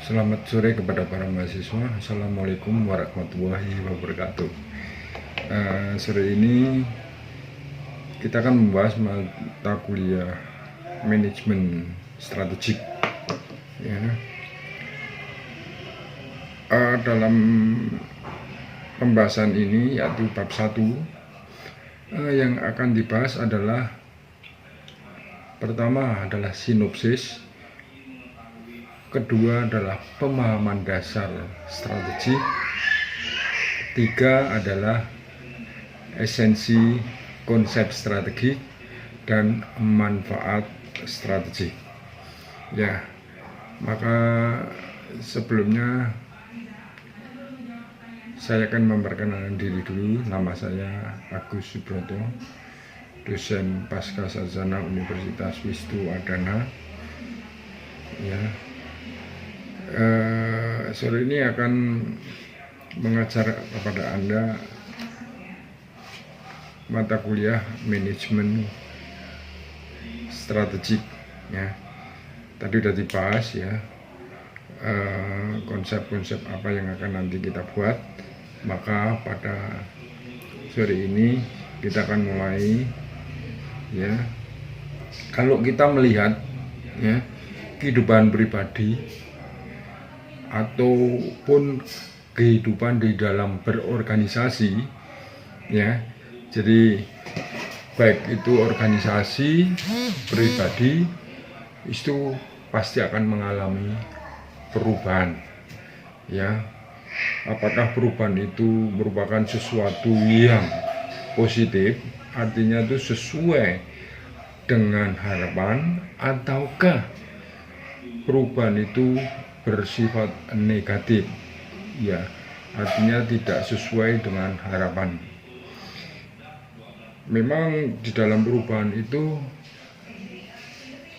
Selamat sore kepada para mahasiswa. Assalamualaikum warahmatullahi wabarakatuh. Sore ini kita akan membahas mata kuliah manajemen strategik. Ya. Dalam pembahasan ini yaitu bab 1, yang akan dibahas adalah pertama adalah sinopsis, kedua adalah pemahaman dasar strategi, ketiga adalah esensi konsep strategi dan manfaat strategi. Ya, maka sebelumnya saya akan memperkenalkan diri dulu. Nama saya Agus Subroto, dosen Pascasarjana Universitas Wisnu-Ardana. Ya. Sore ini akan mengajar kepada Anda mata kuliah manajemen strategik. Ya, tadi sudah dibahas ya, konsep-konsep apa yang akan nanti kita buat. Maka pada sore ini kita akan mulai ya. Kalau kita melihat ya kehidupan pribadi ataupun kehidupan di dalam berorganisasi ya, jadi baik itu organisasi pribadi itu pasti akan mengalami perubahan ya. Apakah perubahan itu merupakan sesuatu yang positif, artinya itu sesuai dengan harapan, ataukah perubahan itu bersifat negatif ya, artinya tidak sesuai dengan harapan. Memang di dalam perubahan itu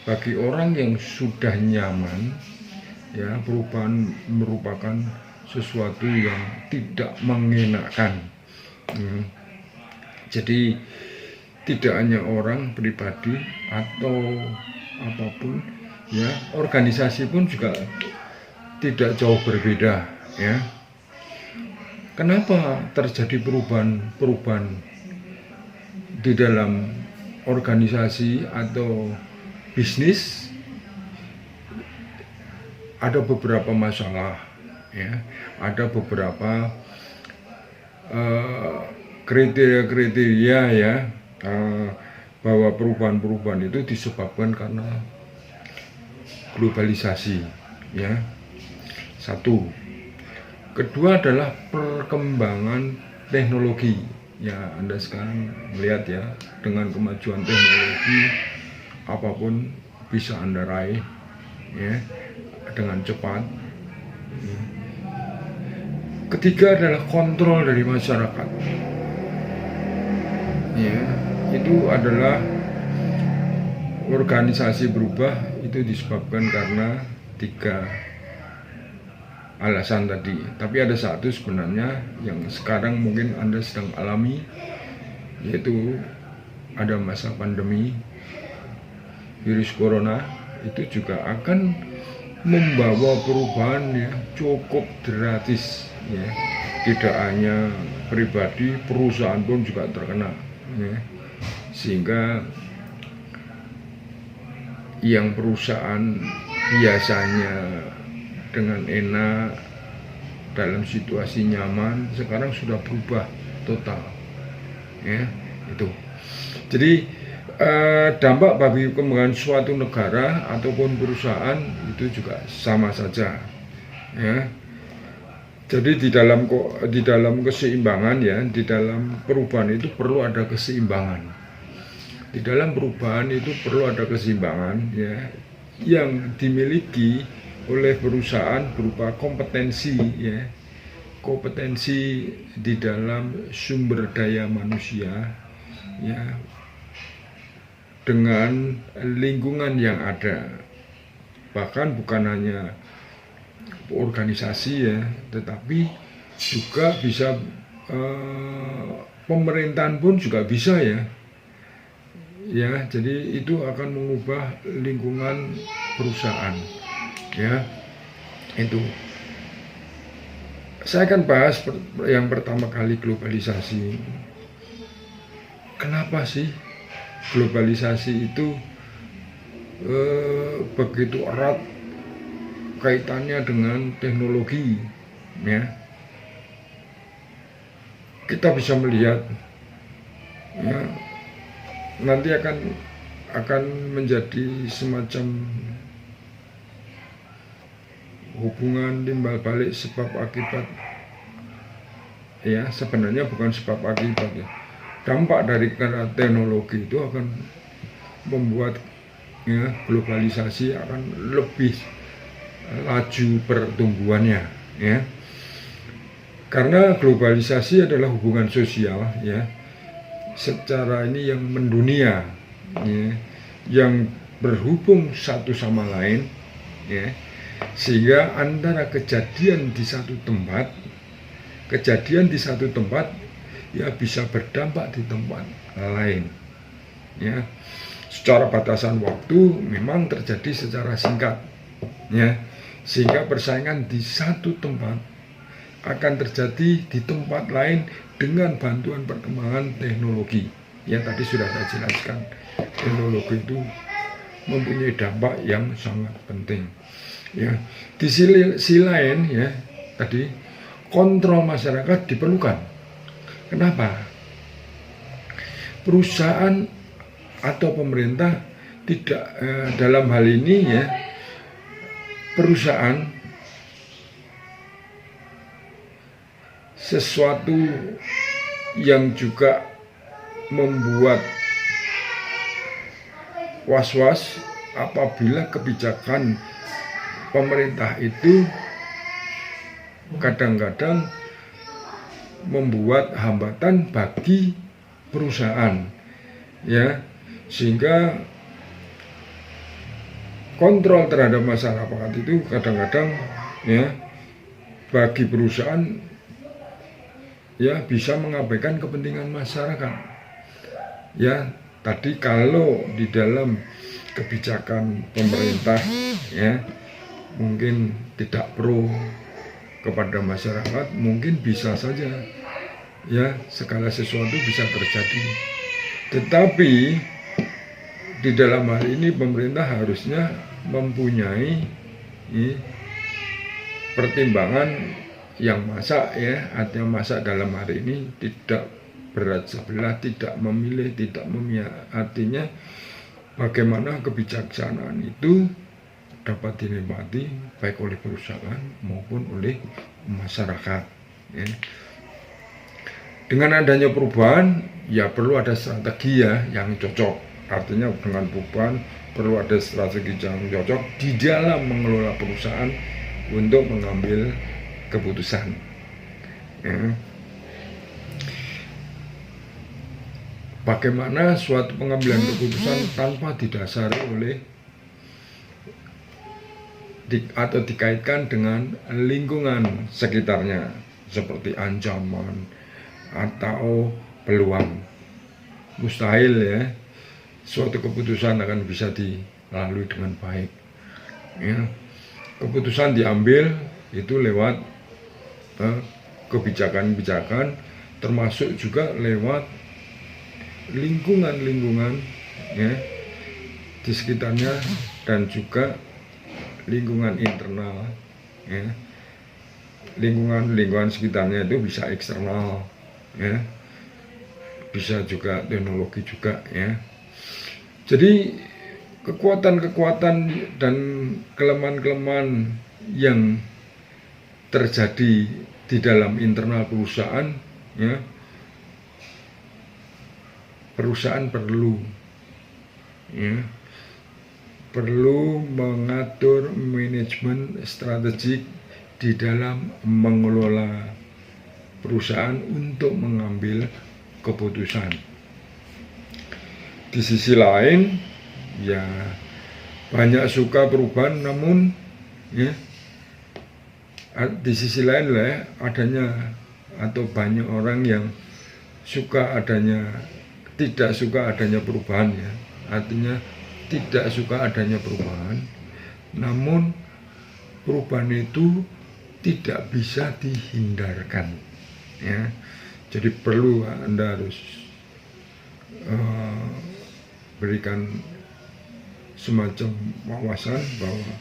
bagi orang yang sudah nyaman ya, perubahan merupakan sesuatu yang tidak mengenakan. Jadi tidak hanya orang pribadi atau apapun ya, organisasi pun juga tidak jauh berbeda ya. Kenapa terjadi perubahan di dalam organisasi atau bisnis? Ada beberapa masalah ya, ada beberapa kriteria ya, bahwa perubahan-perubahan itu disebabkan karena globalisasi ya. Satu. Kedua adalah perkembangan teknologi ya. Anda sekarang melihat ya, dengan kemajuan teknologi apapun bisa Anda raih ya dengan cepat. Ketiga adalah kontrol dari masyarakat ya. Itu adalah organisasi berubah itu disebabkan karena 3 alasan tadi. Tapi ada satu sebenarnya yang sekarang mungkin Anda sedang alami, yaitu ada masa pandemi virus corona. Itu juga akan membawa perubahan ya cukup drastis ya. Tidak hanya pribadi, perusahaan pun juga terkena ya. Sehingga yang perusahaan biasanya dengan enak dalam situasi nyaman, sekarang sudah berubah total ya. Itu jadi dampak bagi perkembangan suatu negara ataupun perusahaan itu juga sama saja ya. Jadi di dalam keseimbangan ya, di dalam perubahan itu perlu ada keseimbangan. Di dalam perubahan itu perlu ada keseimbangan ya, yang dimiliki oleh perusahaan berupa kompetensi ya, kompetensi di dalam sumber daya manusia ya, dengan lingkungan yang ada. Bahkan bukan hanya organisasi ya, tetapi juga bisa pemerintahan pun juga bisa ya. Ya, jadi itu akan mengubah lingkungan perusahaan ya. Itu saya akan bahas yang pertama kali globalisasi. Kenapa sih globalisasi itu begitu erat kaitannya dengan teknologi, ya? Kita bisa melihat, ya, nanti akan menjadi semacam hubungan timbal balik sebab akibat, ya. Sebenarnya bukan sebab akibat, ya. Dampak dari teknologi itu akan membuat, ya, globalisasi akan lebih laju pertumbuhannya, ya. Karena globalisasi adalah hubungan sosial, ya, secara ini yang mendunia, ya, yang berhubung satu sama lain, ya. Sehingga antara kejadian di satu tempat ya bisa berdampak di tempat lain, ya. Secara batasan waktu memang terjadi secara singkat, ya, sehingga persaingan di satu tempat akan terjadi di tempat lain dengan bantuan perkembangan teknologi. Yang tadi sudah saya jelaskan, teknologi itu mempunyai dampak yang sangat penting, ya. Di sisi lain, ya, tadi kontrol masyarakat diperlukan. Kenapa? Perusahaan atau pemerintah tidak, dalam hal ini, ya, perusahaan sesuatu yang juga membuat was-was apabila kebijakan pemerintah itu kadang-kadang membuat hambatan bagi perusahaan, ya, sehingga kontrol terhadap masyarakat itu kadang-kadang, ya, bagi perusahaan, ya, bisa mengabaikan kepentingan masyarakat, ya. Tadi kalau di dalam kebijakan pemerintah, ya, mungkin tidak pro kepada masyarakat, mungkin bisa saja, ya, segala sesuatu bisa terjadi. Tetapi di dalam hal ini pemerintah harusnya mempunyai, ya, pertimbangan yang masak, ya, artinya masak dalam hari ini tidak berat sebelah, tidak memilih, tidak memihak. Artinya bagaimana kebijaksanaan itu dapat dinikmati baik oleh perusahaan maupun oleh masyarakat, ya. Dengan adanya perubahan, ya, perlu ada strategi, ya, yang cocok. Artinya dengan perubahan perlu ada strategi yang cocok di dalam mengelola perusahaan untuk mengambil keputusan, ya. Bagaimana suatu pengambilan keputusan tanpa didasari oleh atau dikaitkan dengan lingkungan sekitarnya seperti ancaman atau peluang. Mustahil, ya, suatu keputusan akan bisa dilalui dengan baik, ya. Keputusan diambil itu lewat kebijakan-kebijakan, termasuk juga lewat lingkungan-lingkungan, ya, di sekitarnya dan juga lingkungan internal, ya. Lingkungan sekitarnya itu bisa eksternal, ya, bisa juga teknologi juga, ya. Jadi kekuatan-kekuatan dan kelemahan-kelemahan yang terjadi di dalam internal perusahaan, ya, perusahaan perlu, ya, perlu mengatur manajemen strategik di dalam mengelola perusahaan untuk mengambil keputusan. Di sisi lain, ya, banyak suka perubahan, namun, ya, di sisi lain lah, adanya atau banyak orang yang tidak suka adanya perubahan, ya. Artinya tidak suka adanya perubahan, namun perubahan itu tidak bisa dihindarkan, ya. Jadi perlu Anda harus berikan semacam wawasan bahwa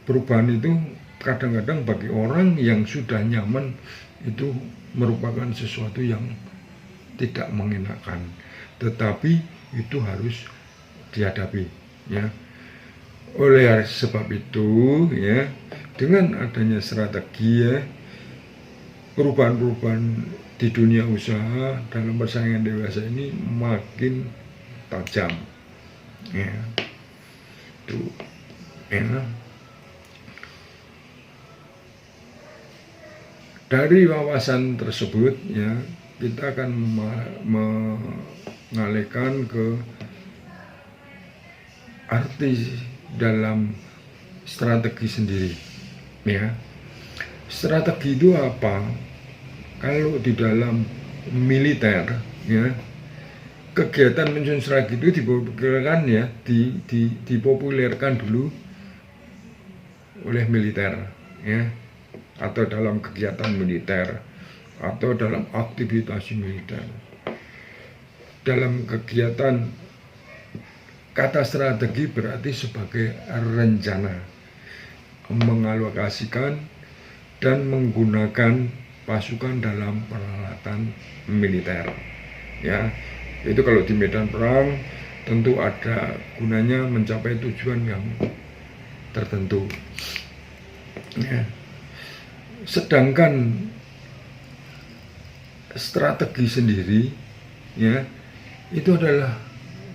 perubahan itu kadang-kadang bagi orang yang sudah nyaman itu merupakan sesuatu yang tidak mengenakan, tetapi itu harus dihadapi, ya. Oleh sebab itu, ya, dengan adanya strategi, ya, perubahan-perubahan di dunia usaha dalam persaingan dewasa ini makin tajam, ya. Itu, ya. Dari wawasan tersebut, ya, kita akan mengalihkan ke arti dalam strategi sendiri, ya. Strategi itu apa? Kalau di dalam militer, ya, kegiatan menyusun strategi itu dipopulerkan, ya, dipopulerkan dulu oleh militer, ya, atau dalam kegiatan militer atau dalam aktivitas militer. Dalam kegiatan, kata strategi berarti sebagai rencana, mengalokasikan dan menggunakan pasukan dalam peralatan militer, ya. Itu kalau di medan perang tentu ada gunanya mencapai tujuan yang tertentu, ya. Sedangkan strategi sendiri, ya, itu adalah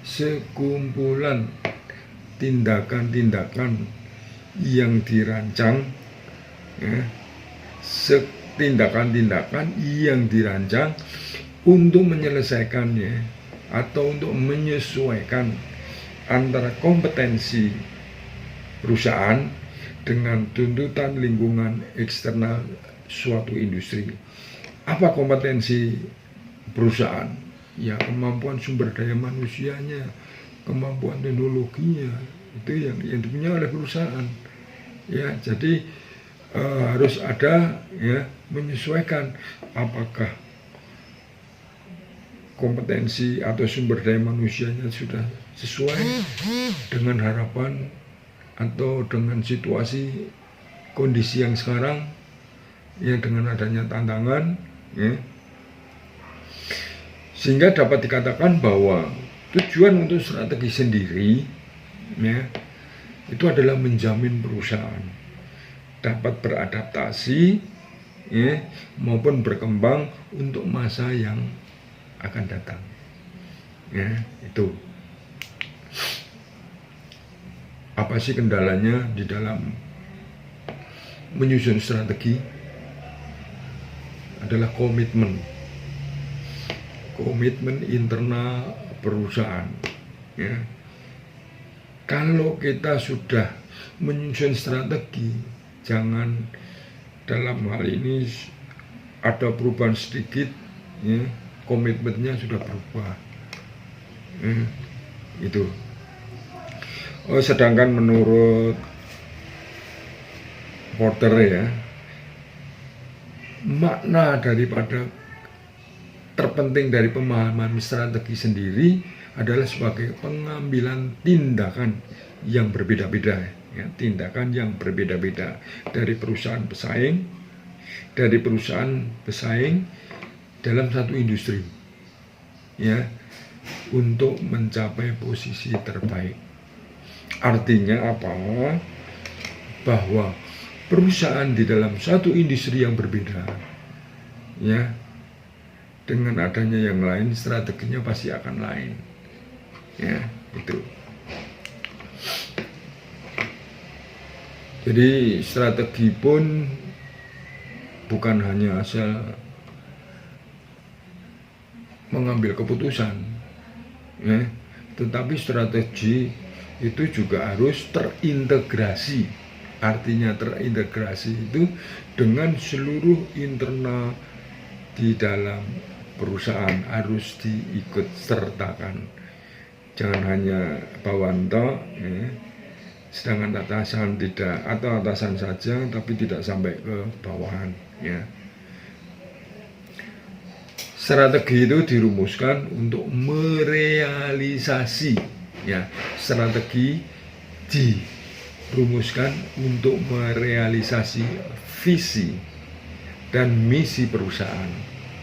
sekumpulan tindakan-tindakan yang dirancang, ya, tindakan-tindakan yang dirancang untuk menyelesaikannya atau untuk menyesuaikan antara kompetensi perusahaan dengan tuntutan lingkungan eksternal suatu industri. Apa kompetensi perusahaan? Ya, kemampuan sumber daya manusianya, kemampuan teknologinya, itu yang dipunya oleh perusahaan, ya. Jadi harus ada, ya, menyesuaikan apakah kompetensi atau sumber daya manusianya sudah sesuai dengan harapan atau dengan situasi kondisi yang sekarang, ya, dengan adanya tantangan, ya. Sehingga dapat dikatakan bahwa tujuan untuk strategi sendiri, ya, itu adalah menjamin perusahaan dapat beradaptasi, ya, maupun berkembang untuk masa yang akan datang, ya. Itu apa sih kendalanya di dalam menyusun strategi? Adalah komitmen internal perusahaan, ya. Kalau kita sudah menyusun strategi, jangan dalam hal ini ada perubahan sedikit, ya, komitmennya sudah berubah, itu. Sedangkan menurut Porter, ya, makna daripada terpenting dari pemahaman strategi sendiri adalah sebagai pengambilan tindakan yang berbeda-beda, ya, tindakan yang berbeda-beda dari perusahaan pesaing dalam satu industri, ya, untuk mencapai posisi terbaik. Artinya apa? Bahwa perusahaan di dalam satu industri yang berbeda, ya, dengan adanya yang lain, strateginya pasti akan lain, ya, itu. Jadi strategi pun bukan hanya asal mengambil keputusan, ya, tetapi strategi itu juga harus terintegrasi. Artinya terintegrasi itu dengan seluruh internal di dalam perusahaan harus diikut sertakan. Jangan hanya bawanto, ya, sedangkan atasan tidak, atau atasan saja tapi tidak sampai ke bawahan, ya. Strategi itu dirumuskan untuk merealisasi, ya. Strategi dirumuskan untuk merealisasi visi dan misi perusahaan,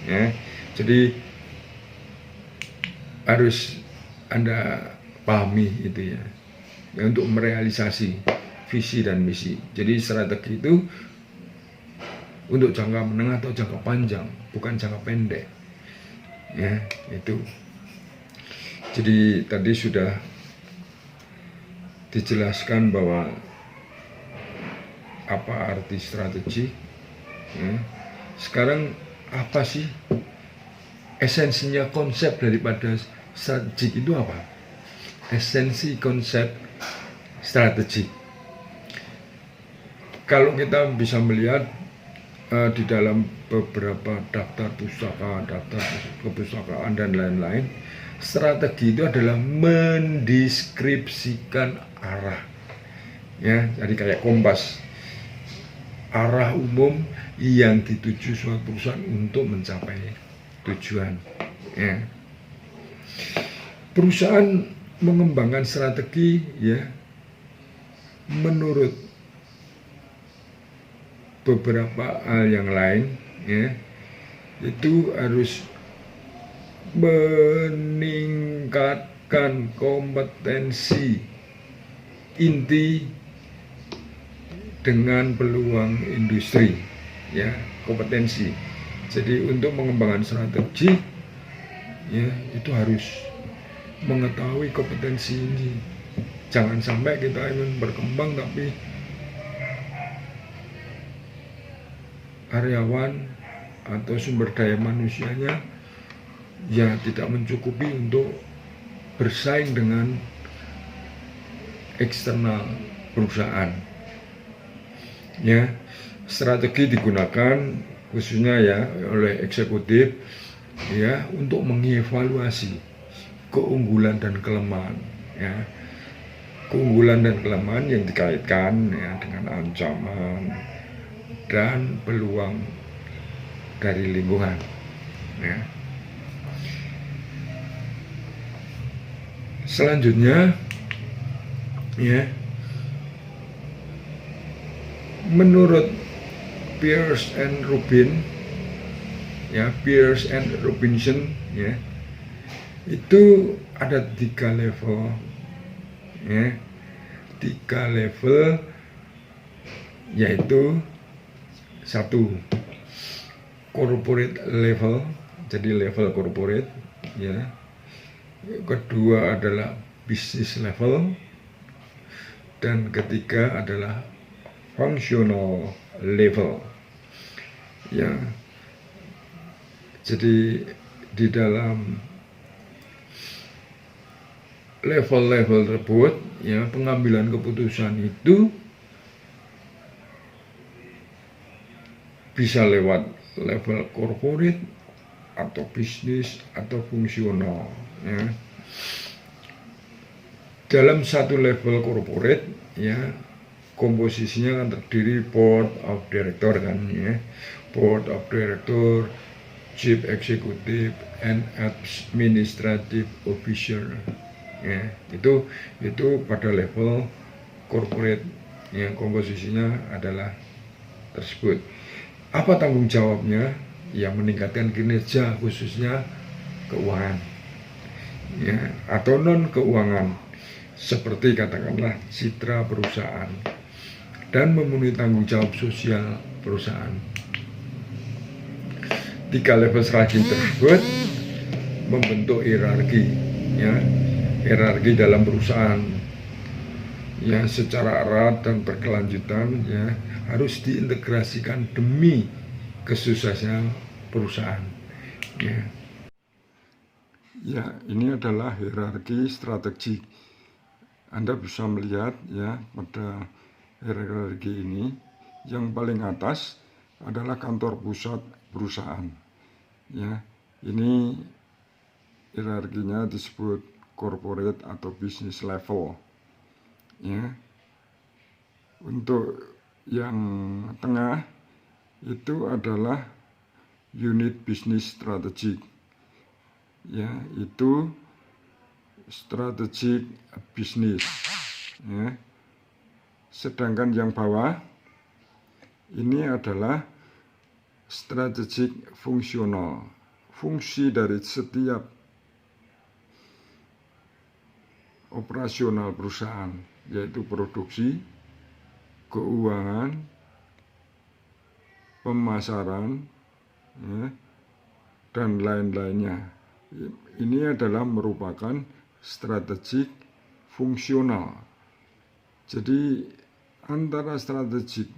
ya. Jadi harus Anda pahami itu, ya, untuk merealisasi visi dan misi. Jadi strategi itu untuk jangka menengah atau jangka panjang, bukan jangka pendek, ya, itu. Jadi tadi sudah dijelaskan bahwa apa arti strategi, ya. Sekarang apa sih esensinya konsep daripada strategi itu apa? Esensi konsep strategi, kalau kita bisa melihat di dalam beberapa daftar pustaka, daftar kepustakaan dan lain-lain, strategi itu adalah mendeskripsikan arah, ya. Jadi kayak kompas, arah umum yang dituju suatu perusahaan untuk mencapai tujuan, ya. Perusahaan mengembangkan strategi, ya, menurut beberapa hal yang lain, ya, itu harus meningkatkan kompetensi inti dengan peluang industri, ya, kompetensi. Jadi untuk mengembangkan strategi, ya, itu harus mengetahui kompetensi ini. Jangan sampai kita ingin berkembang tapi karyawan atau sumber daya manusianya ya tidak mencukupi untuk bersaing dengan eksternal perusahaan, ya. Strategi digunakan khususnya, ya, oleh eksekutif, ya, untuk mengevaluasi keunggulan dan kelemahan, ya. Keunggulan dan kelemahan yang dikaitkan, ya, dengan ancaman dan peluang dari lingkungan, ya. Selanjutnya, ya, menurut Pearce and Rubin, ya, Pearce and Robinson, ya, itu ada 3 level, ya, 3 level, yaitu 1 corporate level, jadi level corporate, ya. Kedua adalah business level, dan ketiga adalah functional level, ya. Jadi di dalam level-level tersebut, ya, pengambilan keputusan itu bisa lewat level corporate atau bisnis atau fungsional, ya. Dalam satu level corporate, ya, komposisinya kan terdiri board of director, kan, ya, board of director, chief executive, and administrative officer, ya. Itu pada level corporate, yang komposisinya adalah tersebut. Apa tanggung jawabnya? Ya, meningkatkan kinerja khususnya keuangan, ya, atau non keuangan, seperti katakanlah citra perusahaan, dan memenuhi tanggung jawab sosial perusahaan. 3 level strategi tersebut membentuk hierarki, ya, hierarki dalam perusahaan, ya, secara erat dan berkelanjutan, ya, harus diintegrasikan demi kesuksesan perusahaan, ya. Ya, ini adalah hierarki strategi. Anda bisa melihat, ya, pada hierarki ini, yang paling atas adalah kantor pusat perusahaan, ya. Ini hierarkinya disebut corporate atau business level, ya. Untuk yang tengah itu adalah unit bisnis strategik, ya, itu strategik bisnis, ya. Sedangkan yang bawah ini adalah strategik fungsional, fungsi dari setiap operasional perusahaan, yaitu produksi, keuangan, pemasaran, ya, dan lain-lainnya. Ini adalah merupakan strategik fungsional. Jadi antara strategik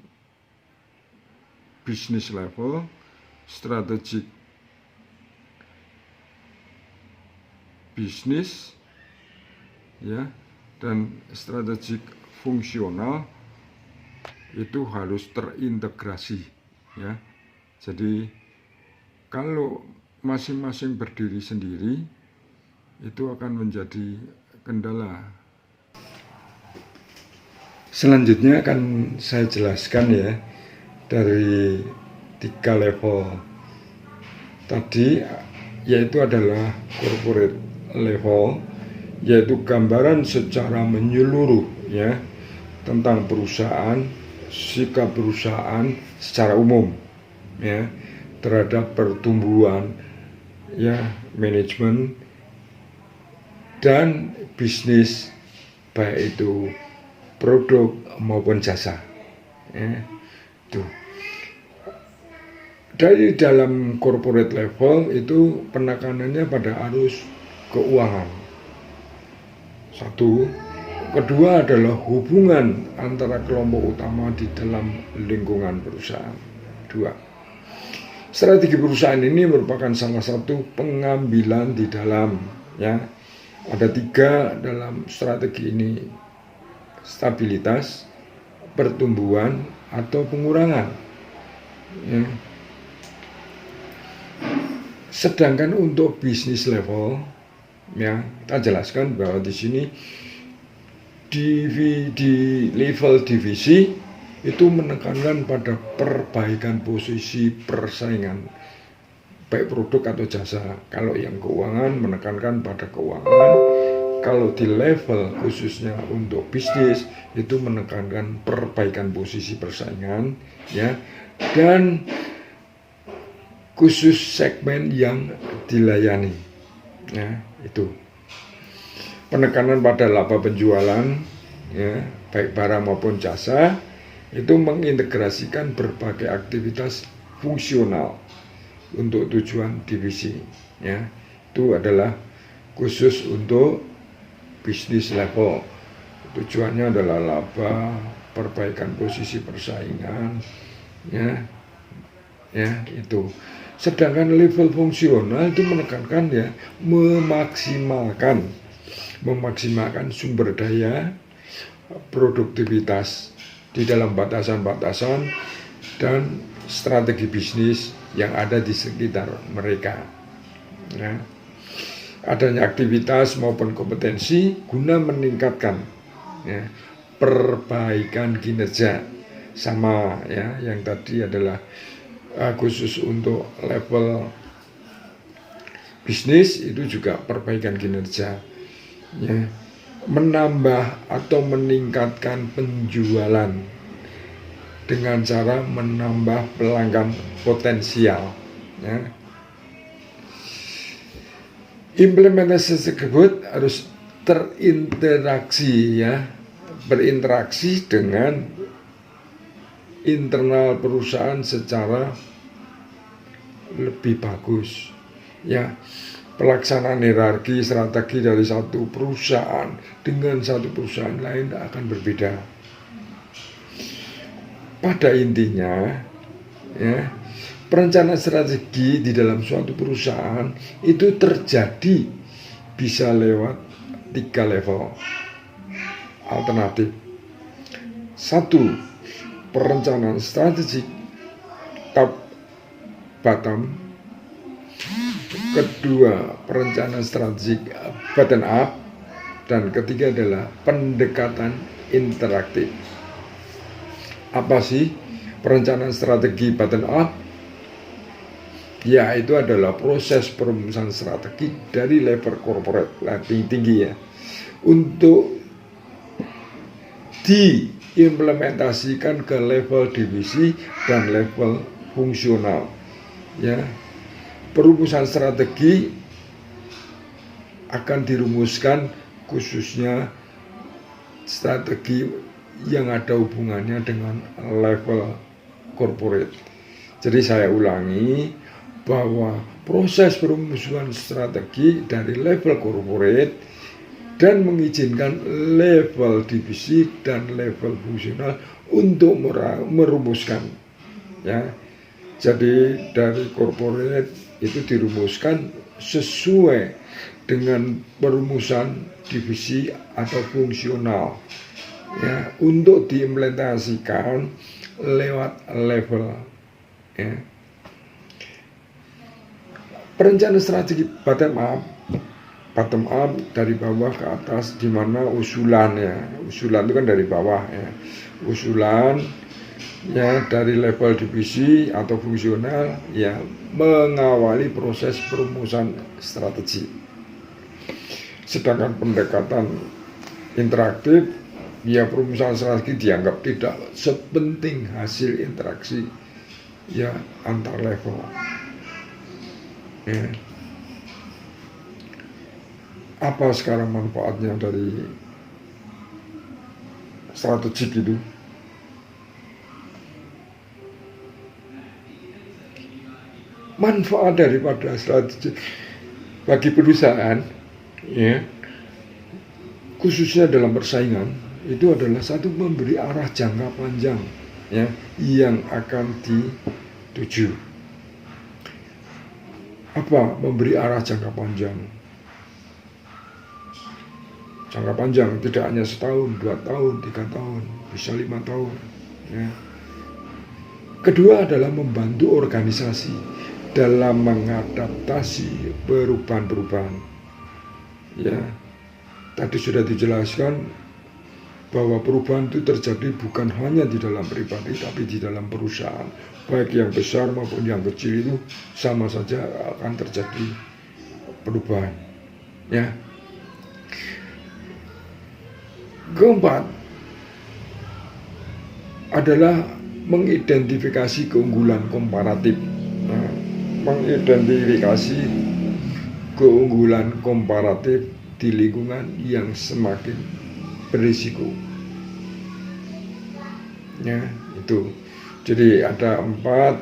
bisnis level, strategik bisnis, ya, dan strategik fungsional itu harus terintegrasi, ya. Jadi kalau masing-masing berdiri sendiri itu akan menjadi kendala. Selanjutnya akan saya jelaskan, ya, dari 3 level tadi, yaitu adalah corporate level, yaitu gambaran secara menyeluruh, ya, tentang perusahaan, sikap perusahaan secara umum, ya, terhadap pertumbuhan, ya, manajemen dan bisnis, baik itu produk maupun jasa, ya. Tuh. Dari dalam corporate level itu penekanannya pada arus keuangan. Satu. Kedua adalah hubungan antara kelompok utama di dalam lingkungan perusahaan. 2. Strategi perusahaan ini merupakan salah satu pengambilan di dalam, ya. Ada 3 dalam strategi ini: stabilitas, pertumbuhan, atau pengurangan, ya. Sedangkan untuk bisnis level, ya, kita jelaskan bahwa di sini di level divisi itu menekankan pada perbaikan posisi persaingan, baik produk atau jasa. Kalau yang keuangan menekankan pada keuangan, kalau di level khususnya untuk bisnis itu menekankan perbaikan posisi persaingan, ya, dan khusus segmen yang dilayani, ya, itu penekanan pada laba penjualan, ya, baik barang maupun jasa, itu mengintegrasikan berbagai aktivitas fungsional untuk tujuan divisi, ya. Itu adalah khusus untuk bisnis level. Tujuannya adalah laba, perbaikan posisi persaingan, ya, ya, itu. Sedangkan level fungsional itu menekankan, ya, memaksimalkan sumber daya, produktivitas di dalam batasan-batasan dan strategi bisnis yang ada di sekitar mereka, ya. Adanya aktivitas maupun kompetensi guna meningkatkan, ya, perbaikan kinerja, sama, ya, yang tadi adalah khusus untuk level bisnis itu juga perbaikan kinerja, ya, menambah atau meningkatkan penjualan dengan cara menambah pelanggan potensial, ya. Implementasi tersebut harus terinteraksi, ya, berinteraksi dengan internal perusahaan secara lebih bagus, ya. Pelaksanaan hierarki strategi dari satu perusahaan dengan satu perusahaan lain akan berbeda. Pada intinya, ya, perencanaan strategi di dalam suatu perusahaan itu terjadi bisa lewat 3 level alternatif. 1. Perencanaan strategik top bottom. Kedua, perencanaan strategik bottom up. Dan ketiga adalah pendekatan interaktif. Apa sih perencanaan strategi bottom up? Ya, itu adalah proses perumusan strategi dari level corporate lebih tinggi ya, untuk diimplementasikan ke level divisi dan level fungsional ya. Perumusan strategi akan dirumuskan khususnya strategi yang ada hubungannya dengan level corporate. Jadi saya ulangi bahwa proses perumusan strategi dari level corporate dan mengizinkan level divisi dan level fungsional untuk merumuskan ya. Jadi dari corporate itu dirumuskan sesuai dengan perumusan divisi atau fungsional ya, untuk diimplementasikan lewat level ya. Perencanaan strategi bottom up dari bawah ke atas, di mana usulan itu kan dari bawah ya, usulan ya dari level divisi atau fungsional ya, mengawali proses perumusan strategi. Sedangkan pendekatan interaktif ya, perumusan strategi dianggap tidak sepenting hasil interaksi ya antar level ya. Apa sekarang manfaatnya dari strategi itu? Manfaat daripada strategi bagi perusahaan ya, khususnya dalam persaingan, itu adalah satu, memberi arah jangka panjang ya yang akan dituju. Apa memberi arah jangka panjang? Jangka panjang tidak hanya setahun, 2 tahun, 3 tahun, bisa 5 tahun ya. Kedua adalah membantu organisasi dalam mengadaptasi perubahan-perubahan ya. Tadi sudah dijelaskan bahwa perubahan itu terjadi bukan hanya di dalam pribadi, tapi di dalam perusahaan, baik yang besar maupun yang kecil, itu sama saja akan terjadi perubahan ya. Keempat adalah mengidentifikasi keunggulan komparatif. Nah, mengidentifikasi keunggulan komparatif di lingkungan yang semakin berisiko ya, itu. Jadi ada 4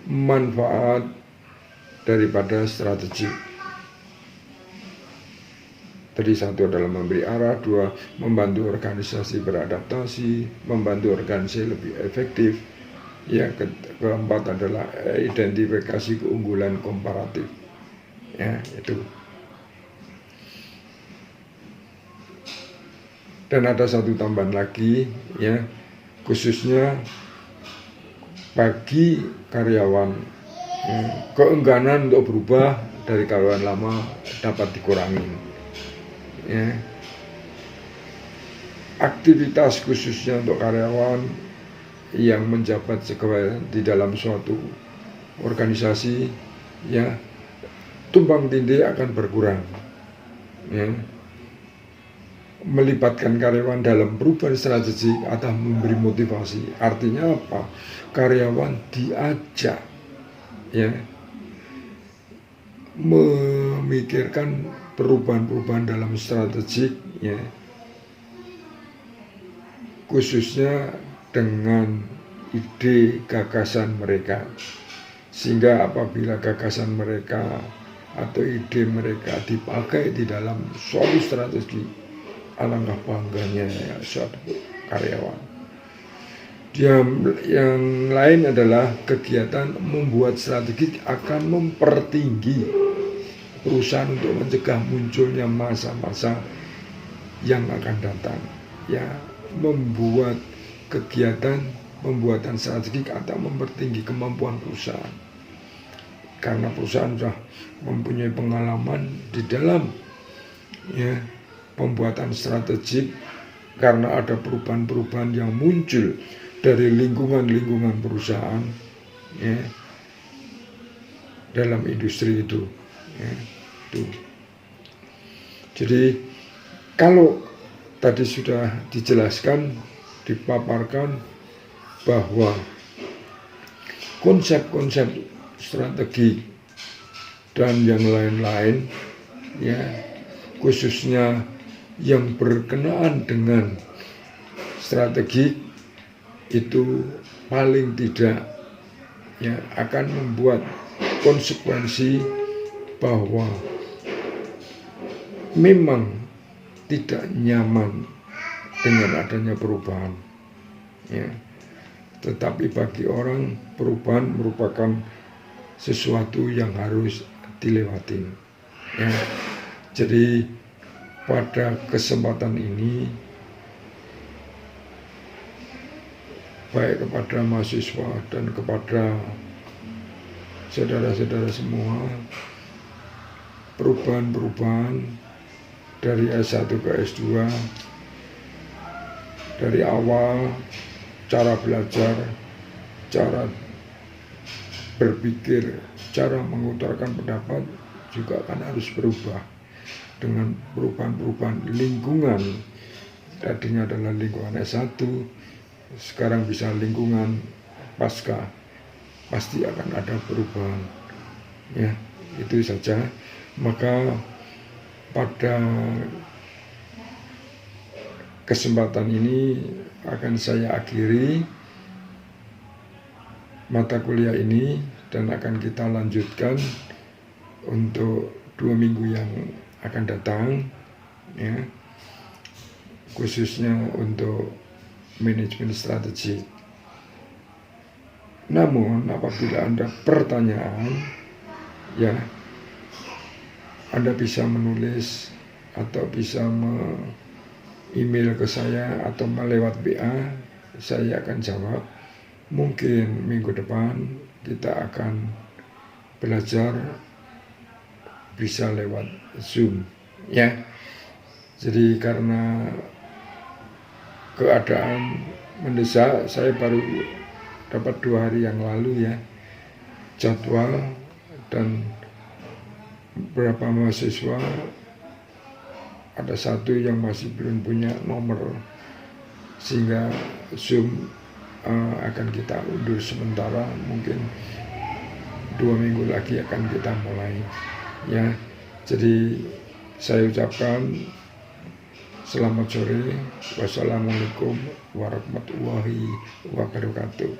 manfaat daripada strategi. Tadi 1 adalah memberi arah, 2 membantu organisasi beradaptasi, membantu organisasi lebih efektif ya, keempat adalah identifikasi keunggulan komparatif ya, itu. Dan ada 1 tambahan lagi ya, khususnya bagi karyawan ya, keengganan untuk berubah dari karyawan lama dapat dikurangi ya. Aktivitas khususnya untuk karyawan yang menjabat di dalam suatu organisasi ya, tumpang tindih akan berkurang ya. Melibatkan karyawan dalam perubahan strategi atau memberi motivasi. Artinya apa? Karyawan diajak ya memikirkan perubahan-perubahan dalam strategi ya, khususnya dengan ide gagasan mereka, sehingga apabila gagasan mereka atau ide mereka dipakai di dalam suatu strategi, alangkah bangganya ya suatu karyawan. Yang lain adalah kegiatan membuat strategi akan mempertinggi perusahaan untuk mencegah munculnya masa-masa yang akan datang ya. Membuat kegiatan pembuatan strategi atau mempertinggi kemampuan perusahaan, karena perusahaan sudah mempunyai pengalaman di dalam ya pembuatan strategi karena ada perubahan-perubahan yang muncul dari lingkungan-lingkungan perusahaan, ya, dalam industri itu, ya, itu. Jadi kalau tadi sudah dijelaskan, dipaparkan bahwa konsep-konsep strategi dan yang lain-lain, ya, khususnya yang berkenaan dengan strategi itu paling tidak, ya, akan membuat konsekuensi bahwa memang tidak nyaman dengan adanya perubahan, ya. Tetapi bagi orang, perubahan merupakan sesuatu yang harus dilewati, ya. Jadi pada kesempatan ini, baik kepada mahasiswa dan kepada saudara-saudara semua, perubahan-perubahan dari S1 ke S2, dari awal cara belajar, cara berpikir, cara mengutarakan pendapat juga akan harus berubah dengan perubahan-perubahan lingkungan. Tadinya adalah lingkungan S1, sekarang bisa lingkungan pasca, pasti akan ada perubahan, ya. Itu saja. Maka pada kesempatan ini akan saya akhiri mata kuliah ini dan akan kita lanjutkan untuk 2 minggu yang akan datang, ya, khususnya untuk manajemen strategi. Namun apabila Anda pertanyaan, ya, Anda bisa menulis atau bisa email ke saya atau melewat WA, saya akan jawab. Mungkin minggu depan kita akan belajar bisa lewat Zoom, ya. Jadi karena keadaan mendesak, saya baru dapat 2 hari yang lalu, ya, jadwal, dan beberapa mahasiswa ada satu yang masih belum punya nomor, sehingga Zoom akan kita undur sementara, mungkin 2 minggu lagi akan kita mulai, ya. Jadi saya ucapkan selamat sore, wassalamualaikum warahmatullahi wabarakatuh.